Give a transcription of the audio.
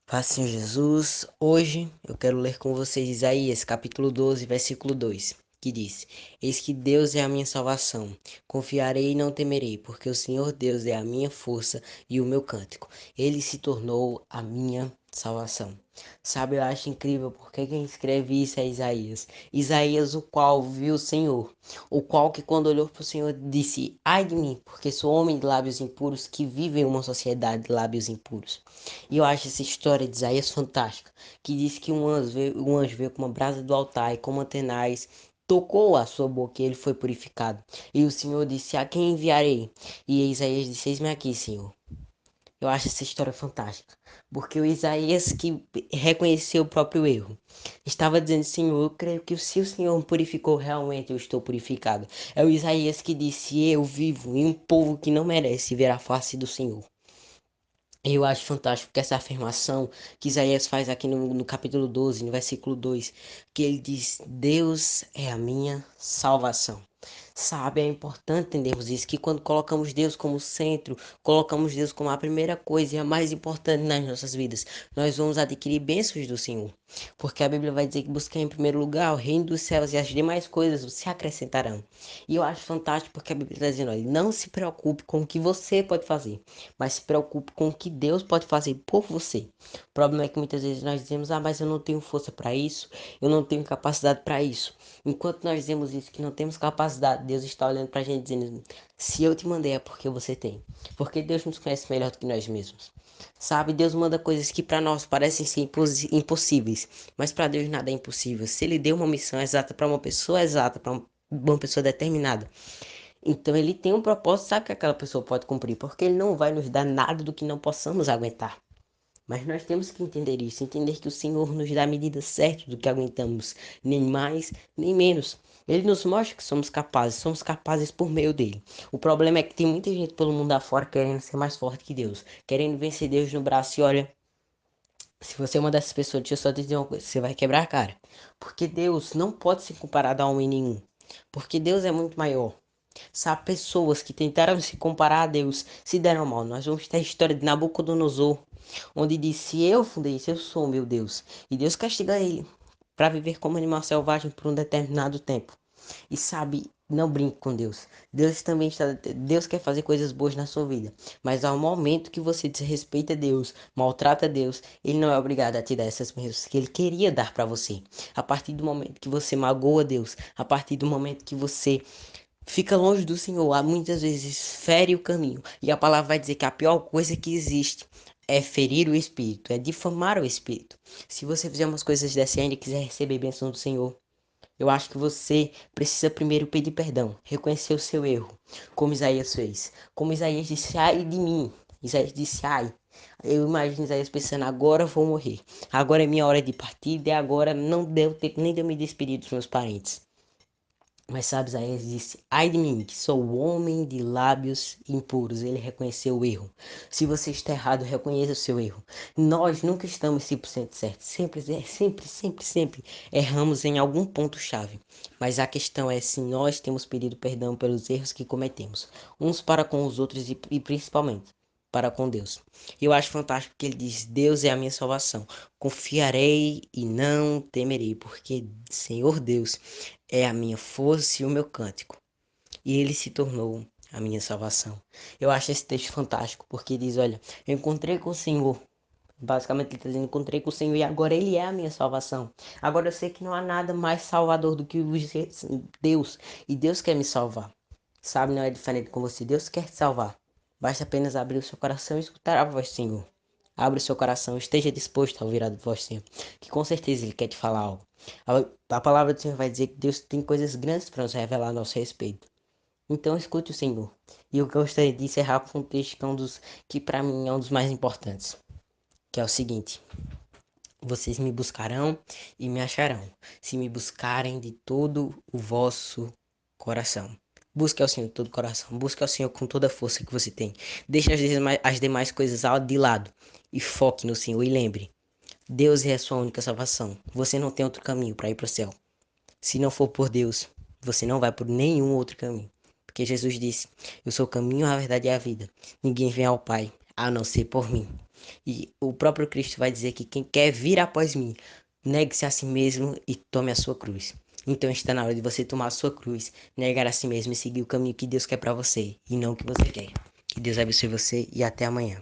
Paz, Senhor Jesus, hoje eu quero ler com vocês Isaías capítulo 12, versículo 2, que diz: Eis que Deus é a minha salvação, confiarei e não temerei, porque o Senhor Deus é a minha força e o meu cântico. Ele se tornou a minha salvação. Sabe, eu acho incrível porque quem escreve isso é Isaías. Isaías, o qual viu o Senhor, o qual que quando olhou para o Senhor disse: Ai de mim, porque sou homem de lábios impuros que vive em uma sociedade de lábios impuros. E eu acho essa história de Isaías fantástica, que diz que um anjo veio com uma brasa do altar e com uma tenaz tocou a sua boca e ele foi purificado. E o Senhor disse: A quem enviarei? E Isaías disse: Eis-me aqui, Senhor. Eu acho essa história fantástica, porque o Isaías que reconheceu o próprio erro, estava dizendo: Senhor, eu creio que se o Senhor me purificou, realmente eu estou purificado. É o Isaías que disse: Eu vivo em um povo que não merece ver a face do Senhor. Eu acho fantástico que essa afirmação que Isaías faz aqui no capítulo 12, no versículo 2, que ele diz: Deus é a minha salvação. Sabe, é importante entendermos isso, que quando colocamos Deus como centro, colocamos Deus como a primeira coisa e a mais importante nas nossas vidas, nós vamos adquirir bênçãos do Senhor. Porque a Bíblia vai dizer que buscar em primeiro lugar o reino dos céus e as demais coisas se acrescentarão. E eu acho fantástico porque a Bíblia está dizendo: olha, não se preocupe com o que você pode fazer, mas se preocupe com o que Deus pode fazer por você. O problema é que muitas vezes nós dizemos: mas eu não tenho força para isso, eu não tenho capacidade para isso. Enquanto nós dizemos isso, que não temos capacidade, Deus está olhando para a gente dizendo: se eu te mandei é porque você tem. Porque Deus nos conhece melhor do que nós mesmos. Sabe, Deus manda coisas que para nós parecem ser impossíveis, mas para Deus nada é impossível. Se Ele deu uma missão exata para uma pessoa exata, para uma pessoa determinada, então ele tem um propósito, sabe que aquela pessoa pode cumprir, porque ele não vai nos dar nada do que não possamos aguentar. Mas nós temos que entender isso, entender que o Senhor nos dá a medida certa do que aguentamos, nem mais, nem menos. Ele nos mostra que somos capazes por meio dele. O problema é que tem muita gente pelo mundo afora querendo ser mais forte que Deus, querendo vencer Deus no braço e olha, se você é uma dessas pessoas, deixa eu só te dizer uma coisa, você vai quebrar a cara. Porque Deus não pode ser comparado a homem nenhum. Porque Deus é muito maior. Sabe, pessoas que tentaram se comparar a Deus se deram mal. Nós vamos ter a história de Nabucodonosor, onde disse: Eu fundei isso, eu sou meu Deus. E Deus castiga ele para viver como animal selvagem por um determinado tempo. E sabe, não brinque com Deus. Deus quer fazer coisas boas na sua vida. Mas ao momento que você desrespeita Deus, maltrata Deus, Ele não é obrigado a te dar essas bênçãos que Ele queria dar para você. A partir do momento que você magoa Deus, a partir do momento que você fica longe do Senhor, muitas vezes fere o caminho. E a palavra vai dizer que a pior coisa que existe é ferir o espírito, é difamar o espírito. Se você fizer umas coisas dessas e ainda quiser receber bênção do Senhor, eu acho que você precisa primeiro pedir perdão, reconhecer o seu erro, como Isaías fez. Como Isaías disse: Ai de mim. Isaías disse: Ai. Eu imagino Isaías pensando: agora eu vou morrer. Agora é minha hora de partida e agora não deu tempo nem de eu me despedir dos meus parentes. Mas sabe, Isaías disse: Ai de mim, que sou homem de lábios impuros. Ele reconheceu o erro. Se você está errado, reconheça o seu erro. Nós nunca estamos 100% certos. Sempre erramos em algum ponto-chave. Mas a questão é se nós temos pedido perdão pelos erros que cometemos, uns para com os outros e principalmente para com Deus. Eu acho fantástico que ele diz: Deus é a minha salvação. Confiarei e não temerei, porque Senhor Deus é a minha força e o meu cântico. E ele se tornou a minha salvação. Eu acho esse texto fantástico, porque diz: olha, eu encontrei com o Senhor. Basicamente, ele está dizendo: encontrei com o Senhor e agora ele é a minha salvação. Agora eu sei que não há nada mais salvador do que Deus. E Deus quer me salvar. Sabe, não é diferente com você. Deus quer te salvar. Basta apenas abrir o seu coração e escutar a voz do Senhor. Abra o seu coração, esteja disposto a ouvir a voz do Senhor, que com certeza Ele quer te falar algo. A palavra do Senhor vai dizer que Deus tem coisas grandes para nos revelar a nosso respeito. Então escute o Senhor. E eu gostaria de encerrar com um texto que para mim é um dos mais importantes, que é o seguinte: vocês me buscarão e me acharão, se me buscarem de todo o vosso coração. Busque ao Senhor de todo o coração, busque ao Senhor com toda a força que você tem. Deixe as demais coisas de lado e foque no Senhor e lembre: Deus é a sua única salvação. Você não tem outro caminho para ir para o céu. Se não for por Deus, você não vai por nenhum outro caminho. Porque Jesus disse: Eu sou o caminho, a verdade e a vida. Ninguém vem ao Pai a não ser por mim. E o próprio Cristo vai dizer que quem quer vir após mim, negue-se a si mesmo e tome a sua cruz. Então está na hora de você tomar a sua cruz, negar a si mesmo e seguir o caminho que Deus quer para você e não o que você quer. Que Deus abençoe você e até amanhã.